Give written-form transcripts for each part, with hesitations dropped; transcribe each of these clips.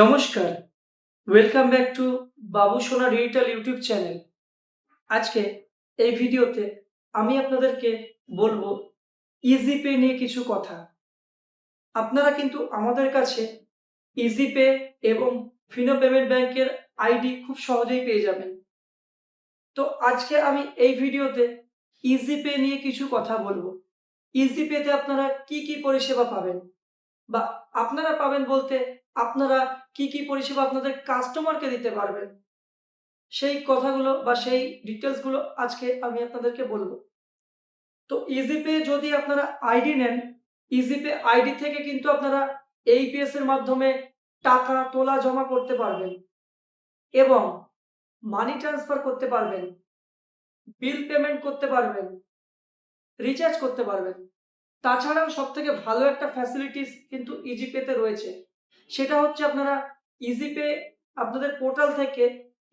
নমস্কার, welcome back to বাবু সোনা digital YouTube channel. আজকে এই ভিডিওতে আমি আপনাদেরকে বলবো ইজি পে নিয়ে কিছু কথা। আপনারা কিন্তু আমাদের কাছে ইজি পে এবং ফিনো পেমেন্ট ব্যাংকের আইডি খুব সহজেই পেয়ে যাবেন। তো আজকে আমি এই ভিডিওতে ইজি পে নিয়ে কিছু কথা বলবো। ইজি পেতে আপনারা কি কি পরিষেবা পাবেন, বা আপনারা পাবেন বলতে আপনারা কি কি পরিষেবা আপনাদের কাস্টমারকে দিতে পারবেন, সেই কথাগুলো বা সেই ডিটেলসগুলো আজকে আমি আপনাদেরকে বলবো। তো ইজিপে যদি আপনারা আইডি নেন, ইজিপে আইডি থেকে কিন্তু আপনারা এইপিএস এর মাধ্যমে টাকা তোলা জমা করতে পারবেন এবং মানি ট্রান্সফার করতে পারবেন, বিল পেমেন্ট করতে পারবেন, রিচার্জ করতে পারবেন। তাছাড়াও সবথেকে ভালো একটা ফ্যাসিলিটিস কিন্তু ইজিপেতে রয়েছে। সেটা হচ্ছে আপনারা ইজিপে আপনাদের পোর্টাল থেকে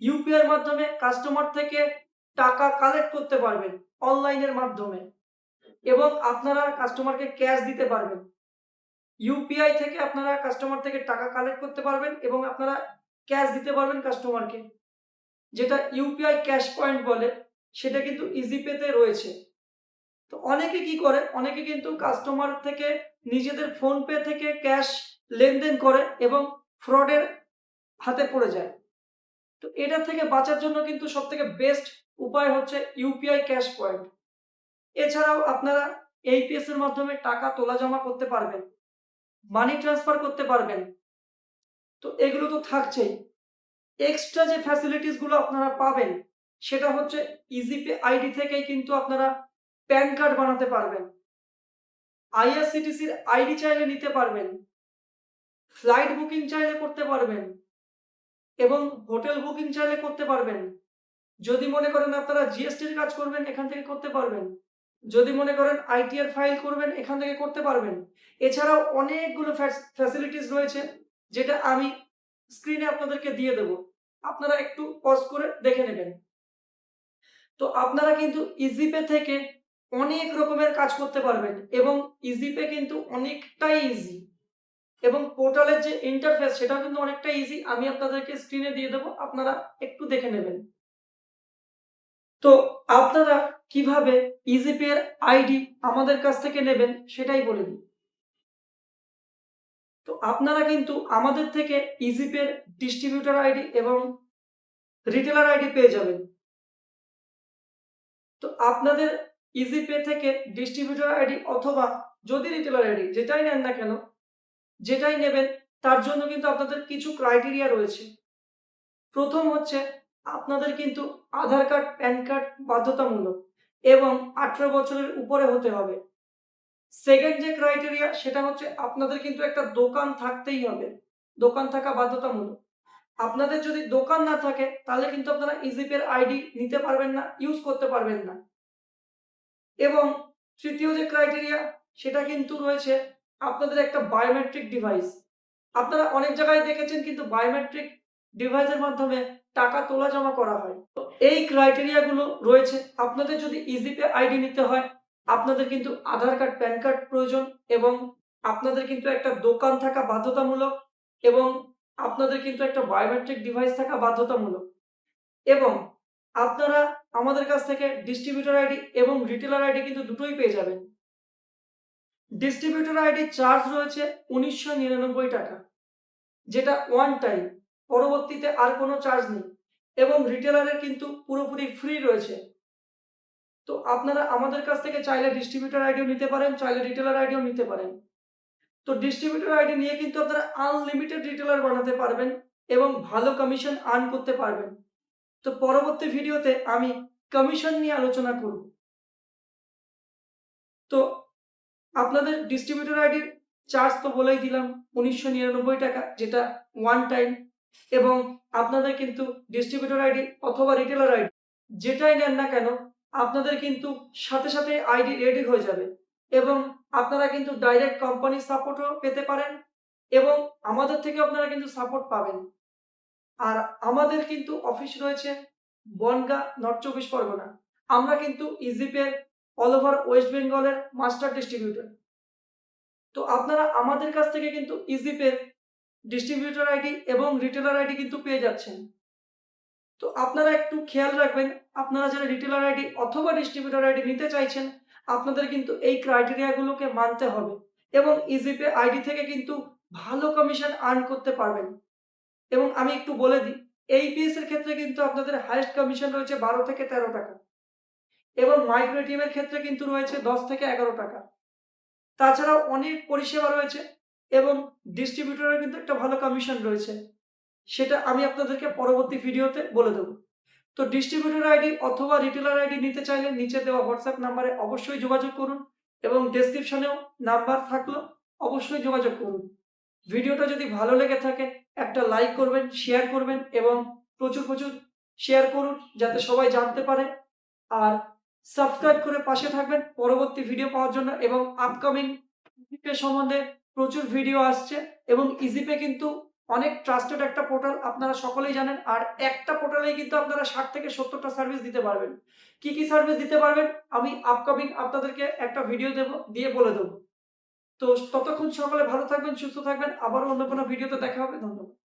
ইউপিআই এর মাধ্যমে কাস্টমার থেকে টাকা কালেক্ট করতে পারবেন অনলাইনের মাধ্যমে, এবং আপনারা কাস্টমারকে ক্যাশ দিতে পারবেন। ইউপিআই থেকে আপনারা কাস্টমার থেকে টাকা কালেক্ট করতে পারবেন এবং আপনারা ক্যাশ দিতে পারবেন কাস্টমারকে, যেটা ইউপিআই ক্যাশ পয়েন্ট বলে, সেটা কিন্তু ইজিপেতে রয়েছে। তো অনেকে কি করে, অনেকে কিন্তু কাস্টমার থেকে নিজেদের ফোনপে থেকে ক্যাশ লেনদেন করে এবং ফ্রডের হাতে পড়ে যায়। তো এটা থেকে বাঁচার জন্য কিন্তু সবথেকে বেস্ট উপায় হচ্ছে ইউপিআই ক্যাশ পয়েন্ট। এছাড়াও আপনারা এইপিএস এর মাধ্যমে টাকা তোলা জমা করতে পারবেন, মানি ট্রান্সফার করতে পারবেন। তো এগুলো তো থাকছেই। এক্সট্রা যে ফ্যাসিলিটিস গুলো আপনারা পাবেন সেটা হচ্ছে ইজিপে আইডি থেকেই কিন্তু আপনারা প্যান কার্ড বানাতে পারবেন, আইআরসিটিসির আইডি চাইলে নিতে পারবেন, ফ্লাইট বুকিং চাইলে করতে পারবেন এবং হোটেল বুকিং চাইলে করতে পারবেন। যদি মনে করেন আপনারা জিএসটির কাজ করবেন, এখান থেকে করতে পারবেন। যদি মনে করেন আইটিআর ফাইল করবেন, এখান থেকে করতে পারবেন। এছাড়াও অনেকগুলো ফ্যাসিলিটিস রয়েছে, যেটা আমি স্ক্রিনে আপনাদেরকে দিয়ে দেব। আপনারা একটু পজ করে দেখে নেবেন। তো আপনারা কিন্তু ইজিপে থেকে অনেক রকমের কাজ করতে পারবেন এবং ইজিপে কিন্তু অনেকটাই ইজি, এবং পোর্টালের যে ইন্টারফেস সেটাও কিন্তু অনেকটা ইজি। আমি আপনাদেরকে স্ক্রিনে দিয়ে দেবো, আপনারা একটু দেখে নেবেন। তো আপনারা কিভাবে ইজিপে এর আইডি আমাদের কাছ থেকে নেবেন সেটাই বলে দিই। তো আপনারা কিন্তু আমাদের থেকে ইজিপে এর ডিস্ট্রিবিউটর আইডি এবং রিটেলার আইডি পেয়ে যাবেন। তো আপনাদের ইজিপে থেকে ডিস্ট্রিবিউটর আইডি অথবা যদি রিটেলার আইডি যেটাই নেন না কেন, যেটাই নেবেন তার জন্য কিন্তু আপনাদের কিছু ক্রাইটেরিয়া রয়েছে। প্রথম হচ্ছে আপনাদের কিন্তু আধার কার্ড, প্যান কার্ড বাধ্যতামূলক এবং 18 বছরের উপরে হতে হবে। সেকেন্ড যে ক্রাইটেরিয়া সেটা হচ্ছে আপনাদের কিন্তু একটা দোকান থাকতেই হবে, দোকান থাকা বাধ্যতামূলক। আপনাদের যদি দোকান না থাকে তাহলে কিন্তু আপনারা ইজিপের আইডি নিতে পারবেন না, ইউজ করতে পারবেন না। এবং তৃতীয় যে ক্রাইটেরিয়া সেটা কিন্তু রয়েছে আপনাদের একটা বায়োমেট্রিক ডিভাইস। আপনারা অনেক জায়গায় দেখেছেন কিন্তু বায়োমেট্রিক ডিভাইসের মাধ্যমে টাকা তোলা জমা করা হয়। তো এই ক্রাইটেরিয়াগুলো রয়েছে। আপনাদের যদি ইজিপে আইডি নিতে হয় আপনাদের কিন্তু আধার কার্ড, প্যান কার্ড প্রয়োজন এবং আপনাদের কিন্তু একটা দোকান থাকা বাধ্যতামূলক এবং আপনাদের কিন্তু একটা বায়োমেট্রিক ডিভাইস থাকা বাধ্যতামূলক, এবং আপনারা আমাদের কাছ থেকে ডিস্ট্রিবিউটর আইডি এবং রিটেলার আইডি কিন্তু দুটোই পেয়ে যাবেন। ডিস্ট্রিবিউটর আইডি চার্জ রয়েছে ১৯৯৯ টাকা, যেটা ওয়ান টাইম, পরবর্তীতে আর কোনো চার্জ নেই, এবং রিটেলারের কিন্তু পুরোপুরি ফ্রি রয়েছে। তো আপনারা আমাদের কাছ থেকে চাইলে ডিস্ট্রিবিউটর আইডিও নিতে পারেন, চাইলে রিটেলার আইডিও নিতে পারেন। তো ডিস্ট্রিবিউটর আইডি নিয়ে কিন্তু আপনারা আনলিমিটেড রিটেলার বানাতে পারবেন এবং ভালো কমিশন আর্ন করতে পারবেন। তো পরবর্তী ভিডিওতে আমি কমিশন নিয়ে আলোচনা করব। তো আপনাদের ডিস্ট্রিবিউটর আইডির চার্জ তো বলেই দিলাম, ১৯৯৯ টাকা, যেটা ওয়ান টাইম, এবং আপনাদের কিন্তু ডিস্ট্রিবিউটর আইডি অথবা রিটেলার আইডি যেটাই নেন না কেন আপনাদের কিন্তু সাথে সাথে আইডি রেডি হয়ে যাবে, এবং আপনারা কিন্তু ডাইরেক্ট কোম্পানির সাপোর্টও পেতে পারেন এবং আমাদের থেকে আপনারা কিন্তু সাপোর্ট পাবেন। আর আমাদের কিন্তু অফিস রয়েছে বনগাঁ, নর্থ চব্বিশ পরগনা। আমরা কিন্তু ইজিপের অল ওভার ওয়েস্ট বেঙ্গলের মাস্টার ডিস্ট্রিবিউটর। তো আপনারা আমাদের কাছ থেকে কিন্তু ইজিপের ডিস্ট্রিবিউটর আইডি এবং রিটেলার আইডি কিন্তু পেয়ে যাচ্ছেন। তো আপনারা একটু খেয়াল রাখবেন, আপনারা যারা রিটেলার আইডি অথবা ডিস্ট্রিবিউটর আইডি নিতে চাইছেন, আপনাদের কিন্তু এই ক্রাইটেরিয়াগুলোকে মানতে হবে এবং ইজিপে আইডি থেকে কিন্তু ভালো কমিশন আর্ন করতে পারবেন। এবং আমি একটু বলে দিই, এইপিএস এর ক্ষেত্রে কিন্তু আপনাদের হাইয়েস্ট কমিশন রয়েছে 12 থেকে 13 টাকা এবং মাইক্রো এটিএম এর ক্ষেত্রে কিন্তু রয়েছে 10 থেকে 11 টাকা। তাছাড়াও অনেক পরিষেবা রয়েছে এবং ডিস্ট্রিবিউটরের কিন্তু একটা ভালো কমিশন রয়েছে। সেটা আমি আপনাদেরকে পরবর্তী ভিডিওতে বলে দেব। তো ডিস্ট্রিবিউটর আইডি অথবা রিটেলার আইডি নিতে চাইলে নিচে দেওয়া হোয়াটসঅ্যাপ নাম্বারে অবশ্যই যোগাযোগ করুন এবং ডেসক্রিপশনেও নাম্বার থাকলো, অবশ্যই যোগাযোগ করুন। ভিডিওটা যদি ভালো লেগে থাকে একটা লাইক করবেন, শেয়ার করবেন এবং প্রচুর শেয়ার করুন যাতে সবাই জানতে পারে। আর সাবস্ক্রাইব করে পাশে থাকবেন পরবর্তী ভিডিও পাওয়ার জন্য এবং আপকামিং ইজিপে সম্বন্ধে প্রচুর ভিডিও আসছে এবং ইজিপে কিন্তু অনেক ট্রাস্টেড একটা পোর্টাল, আপনারা সকলেই জানেন। আর একটা পোর্টালেই কিন্তু আপনারা 60 থেকে 70টা সার্ভিস দিতে পারবেন। কি সার্ভিস দিতে পারবেন আমি আপকামিং আপনাদেরকে একটা ভিডিও দিয়ে বলে দেবো। তো ততক্ষণ সকলে ভালো থাকবেন, সুস্থ থাকবেন। আবারও অন্য কোনো ভিডিওতে দেখা হবে। ধন্যবাদ।